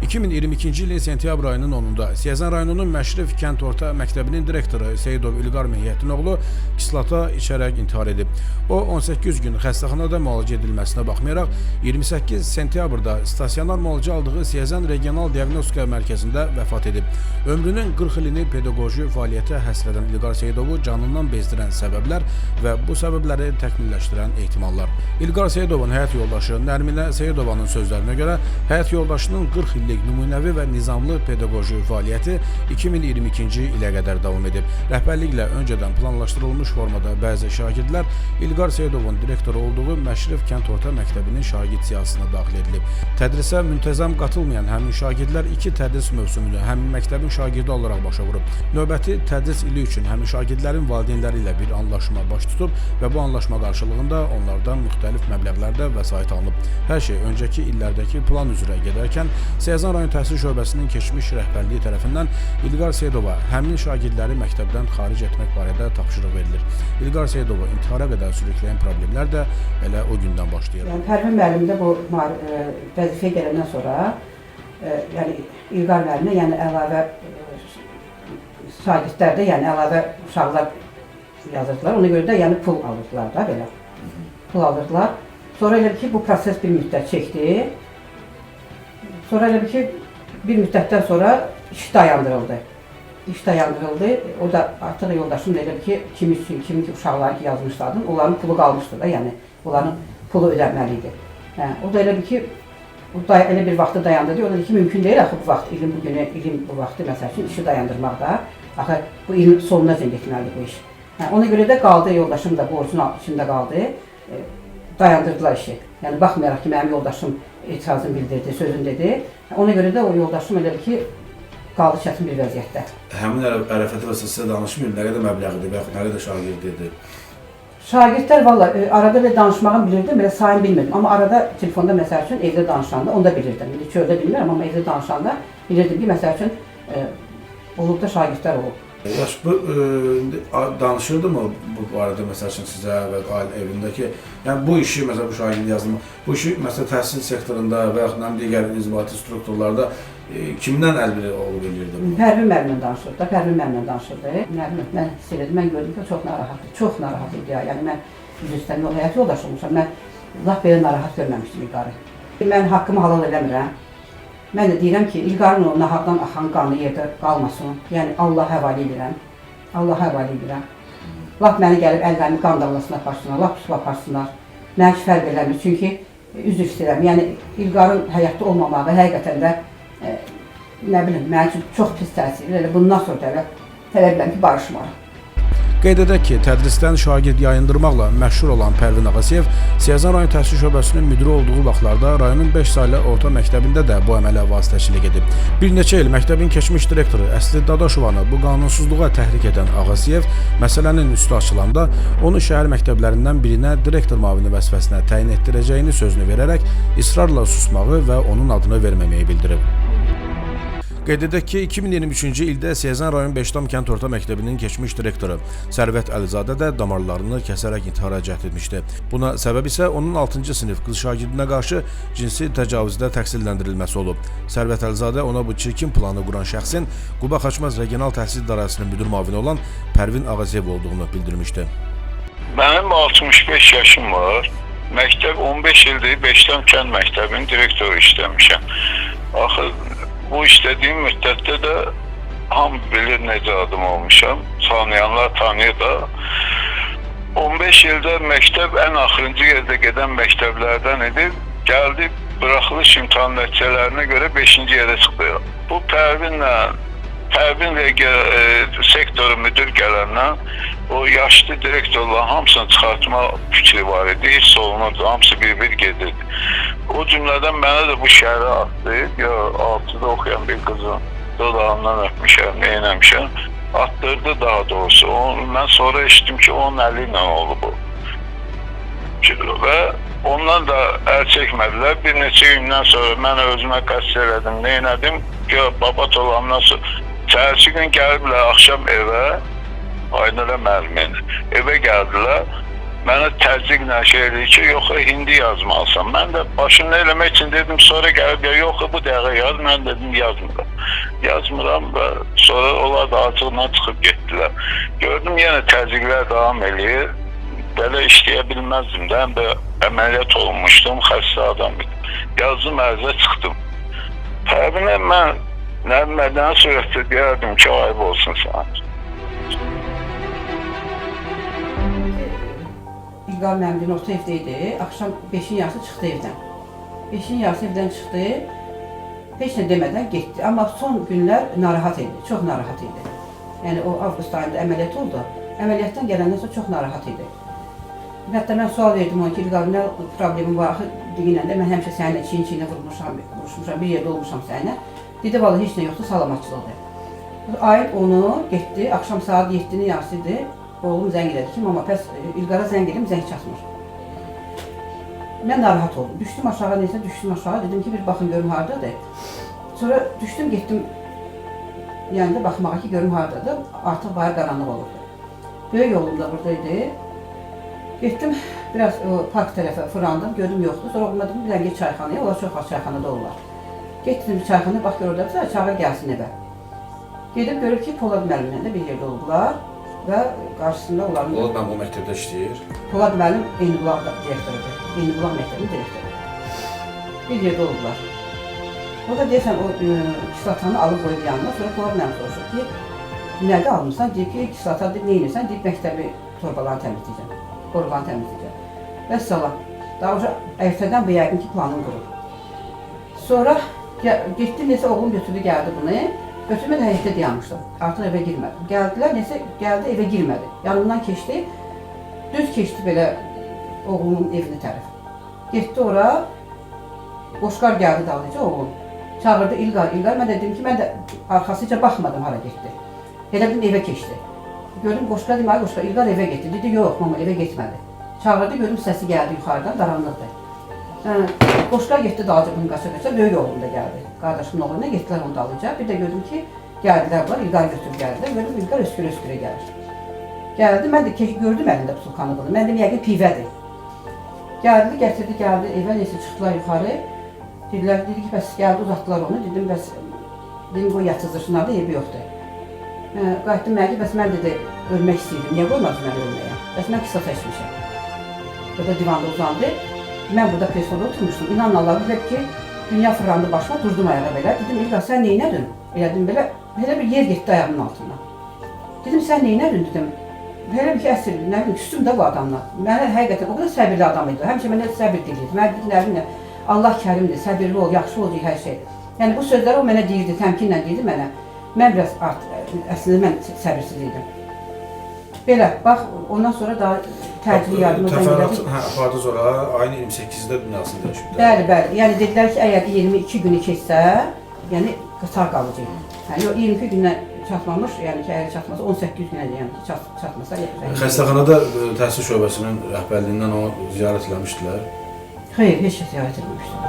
2022-ci ilin sentyabr ayının 10-da Siyəzən rayonunun Məşrif kənd orta məktəbinin direktoru Seyidov İlqar Mehiyyətin oğlu kislata içərək intihar edib. O 18 gün xəstəxanada müalicə edilməsinə baxmayaraq 28 sentyabrda stasionar müalicə aldığı Siyəzən Regional Diagnostika Mərkəzində vəfat edib. Ömrünün 40 ilini pedaqoji fəaliyyətə həsr edən İlqar Seyidovu canından bezdirən səbəblər və bu səbəbləri təkmilləşdirən ehtimallar. İlqar Seyidovun həyat yoldaşı Nərminə Seyidovanın sözlərinə görə həyat yoldaşının 40 illik nümunəvi və nizamlı pedaqoji fəaliyyəti 2022-ci ilə qədər davam edib. Rəhbərliklə öncədən planlaşdırılmış formada bəzi şagirdlər İlqar Seyidovun direktoru olduğu Məşrif kənd orta məktəbinin şagird siyahısına daxil edilib. Tədrisə müntəzəm qatılmayan həmin şagirdlər 2 tədris mövsümünü həmin məktəbin şagirdi olaraq başa vurub. Növbəti tədris ili üçün həmin şagirdlərin valideynləri ilə bir anlaşma baş tutub və bu anlaşma qarşılığında onlardan müxtəlif məbləğlərdə vəsait alınıb. Hər şey öncəki illərdəki plan üzrə gedərkən Siyəzən rayon təhsil şöbəsinin keçmiş rəhbərliyi tərəfindən İlqar Seyidova həmin şagirdləri məktəbdən xaric etmək barədə tapşırıq verilir. İlqar Seyidovu intihara qədər sürükləyən problemlər də elə o gündən başlayır. Yəni Pərvin müəllim də bu vəzifəyə gələndən sonra yəni İlqar müəllimə yəni əlavə şagirdlərdə yəni əlavə uşaqlar yazırdılar. Ona görə də yəni pul alırdılar da belə. Pul alırdılar. Sonra elə ki bu proses bir müddət çəkdi. Sonra elə ki, bir müddətdən sonra iş dayandırıldı. İş dayandırıldı. O da artıq yoldaşım da elə ki, kimi ki uşaqları ki yazmışlardı, onların pulu qalmışdı da, yəni onların pulu ödənməli idi. O da elə ki, elə bir vaxtı dayandırdı. O da ki, mümkün deyil axı bu vaxt, ilin bu vaxtı məsəl üçün işi dayandırmaq da. Axı bu ilin sonuna zəng etməlidir bu iş. Ona görə də qaldı, yoldaşım da borcun içində qaldı. Dayandırdılar işi. Yəni baxmayaraq ki, mənim yoldaşım etirazını bildirdi, sözünü dedi. Ona görə də o yoldaşım elə ki, qaldı çətin bir vəziyyətdə. Həmin ərəfəti və sizə danışmayın, nə qədər məbləğidir və yaxud nə qədər şagird idi? Şagirdlər valla arada belə danışmağını bilirdim, belə sayını bilmirdim. Amma arada telefonda məsəl üçün evdə danışanda onu da bilirdim. Çöldə bilmirəm, amma evdə danışanda bilirdim ki, məsəl üçün olub da şagirdlər olub. Yaş, bu danışırdı mı bu barədə məsəl üçün sizə və ailə evindəki, yəni bu işi, məsələn bu şagird yazılma, bu işi məsələn təhsil sektorunda və yaxud digər inzibati strukturlarda kimdən əlbiri olub edirdi bu? Pərvin müəllimlə danışırdı da, Pərvin müəllimlə danışırdı. Mən hiss edirdim, mən gördüm ki, çox narahatdır, çox narahat idi ya. Yəni mən yüz üstəmdə o həyat yoldaşı olmuşam, mən laf belə narahat görməmişdim İlqarı. Mən haqqımı halal eləmirəm. Mən də deyirəm ki, İlqarın o nahaqdan axan qanı yerdə qalmasın. Yəni Allah həvalə edirəm. Allah həvalə edirəm. Laf məni gəlib əllərimi qan damlasına aparsınlar, laf pusula aparsınlar. Mənə ki fərq eləmir. Çünki üzr istəyirəm. Yəni İlqarın həyatda olmamağı həqiqətən də nə bilim, mənim üçün çox pis təsir. Elə bundan sonra da tələb edirəm ki, barışmaram. Qeyd edək ki, tədrisdən şagird yayındırmaqla məşhur olan Pərvin Ağasiyev Siyəzən rayon təhsil şöbəsinin müdiri olduğu vaxtlarda rayonun 5 saylı orta məktəbində də bu əmələ vasitəçilik edib. Bir neçə il məktəbin keçmiş direktoru Əsli Dadaşovanı bu qanunsuzluğa təhrik edən Ağasiyev məsələnin üstü açılanda onu şəhər məktəblərindən birinə direktor müavini vəzifəsinə təyin etdirəcəyini sözünü verərək israrla susmağı və onun adını verməməyi bildirib. Qeyd edək ki, 2023-cü ildə Siyəzən rayon 5 kənd orta məktəbinin keçmiş direktoru Sərvət Əlizadə də damarlarını kəsərək intihara cəhd etmişdi. Buna səbəb isə onun 6-cı sinif qız şagirdinə qarşı cinsi təcavüzdə təqsirləndirilməsi olub. Sərvət Əlizadə ona bu çirkin planı quran şəxsin Quba Xaçmaz Regional Təhsil İdarəsinin müdür müavini olan Pərvin Ağasiyev olduğunu bildirmişdi. Mənim 65 yaşım var. Məktəb 15 ildir 5 kənd məktəbinin direktoru işləmişəm. Axı bu işlədiyim müddətdə də hamı bilir necə adım olmuşam, tanıyanlar tanıyır da. 15 ildə məktəb ən axırıncı yerdə gedən məktəblərdən idi. Gəldi, buraxılış imtahan nəticələrinə görə 5-ci yerə çıxdı. Bu Pərvin sektoru müdür gələndən o yaşlı direktorların hamısını çıxartma fikri var idi, hiss olunurdu, hamısı bir-bir gedirdi. O cümlədən mənə də bu şəhərə atdı, ya 6-da oxuyan bir qızın dodağından öpmüşəm, neynəmişəm, attırdı daha doğrusu. Mən sonra eşitdim ki, onun əli ilə oldu bu. Və ondan da əl çəkmədilər. Bir neçə gündən sonra mən özümə qəsd elədim, neynədim, babat olandan sonra səhərsi gün gəliblər axşam evə, Aynurə müəllimin evə gəldilər. Mənə təzyiqlə şey eləyir ki, yox, hindi yazmalısan. Mən də başını eləmək üçün dedim, sonra gəlib, ya yox, bu dəqiqə yaz. Mən dedim, yazmıram. Yazmıram və sonra onlar da acığına çıxıb getdilər. Gördüm, yenə təzyiqlər davam eləyir. Belə işləyə bilməzdim də, həm də əməliyyat olunmuşdum, xəstə adam idim. Yazdım, ərzə çıxdım. Təbinə mən nədən surətdə deyərdim ki, ayıb olsun sana. İlqar məmdin orta evdə idi. Axşam 5-in yarısı çıxdı evdən. 5-in yarısı evdən çıxdı. Heç nə demədən getdi. Amma son günlər narahat idi. Çox narahat idi. Yəni o avqust ayında əməliyyat oldu. Əməliyyatdan gələndən sonra çox narahat idi. Hətta mən sual verdim ona ki, İlqar nə problemim var? Axı deyinəndə mən həmişə səninlə çiyin-çiyinə vurmuşam, bir yerdə olmuşam səninlə. Dedi, vallahi heç nə yoxdur, salamatçılıqdır. Ayın 10-u getdi, axşam saat 7-nin yarısı idi. Oğlum zəng elədi ki, mama pəs İlqara zəng edim, zəng çatmır. Mən narahat oldum. Düşdüm aşağı, neysə düşdüm aşağı. Dedim ki, bir baxın görüm hardadır. Sonra düşdüm, getdim yanında baxmağa ki, görüm hardadır. Artıq bayır qaranlıq olurdu. Böyük oğlum da buradaydı. Getdim, biraz park tərəfə fırlandım, gördüm yoxdur. Sonra oğluma dedim, bir dənə geç çayxanaya, onlar çox az çayxanada olurlar. Getdim bir çayxanaya, bax gör orada, çağa gəlsin evə. Gedib görür ki, Polad müəllimlə də bir yerdə oldular. Və qarşısında onların... Polad müəllim o məktəbdə işləyir. Polad müəllim Eynibulaq direktorudur. Eynibulaq məktəbinin direktoru. Bir yerdə oldular. O da deyəsən o kislatanı alıb qoyub yanına, sonra Polad müəllim soruşur ki, nədə almışsan? Deyir ki, kislata neynirsən? Deyib məktəbi torbalarını təmizləyəcəm, qoruqlarını təmizləyəcəm. Və salam. Daha ertədən bu yəqin ki, planını qurur. Sonra getdi, nesə oğlum götürdü, gəldi bunu. Götürmə də həyətdə dayanmışdım. Artıq evə girmədim. Gəldilər, nesə gəldi, evə girmədi. Yanımdan keçdi, düz keçdi belə oğlumun evinə tərəf. Getdi ora, Qoşqar gəldi dalınca oğlum. Çağırdı İlqar. Mən də dedim ki, mən də arxasıca baxmadım hara getdi. Elə dedim evə keçdi. Gördüm Qoşqar deməli, Qoşqar İlqar evə getdi. Dedi, yox, mama evə getmədi. Çağırdı, gördüm səsi gəldi yuxarıdan, qaranlıqdır. Qoşqar getdi dalınca bunu qaça-qaça, böyük oğlum da gəldi. Qardaşımın oğluna getdilər onu dalınca. Bir də gördüm ki, gəldilər bunlar, İlqar götürüb gəldilər. Gördüm İlqar öskürə-öskürə gəlir. Gəldi, mən də gördüm əlində psulkanı bunu. Mən dedim, yəqin pivədir. Gəldi, gətirdi, gəldi evə, neysə çıxdılar yuxarı. Dedilər, dedi ki, bəs gəldi, uzatdılar onu. Dedim, bəs, dedim, qoy yatsızdırsınlar da, evi yoxdur. Qayıtdım mənə ki, bəs mən dedi, ölmək istəyirdim. Niyə qoymadı mən ölməyə? Bəs mən kısa seçmişəm. Burada divanda uzandı. Mən burada kresoda oturmuşdum. İnanın Allah bilir ki, dünya fırlandı başıma, durdum ayağa belə. Dedim, İlqar, sən neynədin? Elədim belə, bir yer getdi ayağımın altından. Dedim, sən neynədin? Dedim, belə bir ki, əsir, nə bilim, küstüm də bu adamla. Mənə həqiqətən o qədər səbirli adam idi. Həmişə mənə səbir diliydi. Mən dedim, nə bilim, Allah kərimdir, səbirli ol, yaxşı olacaq hər şey. Yəni bu sözləri o mənə deyirdi, təmkinlə deyirdi mənə. Mən biraz əslində mən səbirsiz idim. Belə, bax, ondan sonra daha təcili yardıma zəng elədik. Apardınız ora, ayın 28-də dünyasını dəyişiblər. Bəli, bəli. Yəni dedilər ki, əgər 22 günü keçsə, yəni sağ qalacaq. Yəni o 22 gündən çatmamış, yəni ki, əgər çatmasa 18 günə yəni ki, çatmasa. Xəstəxanada təhsil şöbəsinin rəhbərliyindən onu ziyarət eləmişdilər. Xeyr, heç şey ziyarət etməmişdim.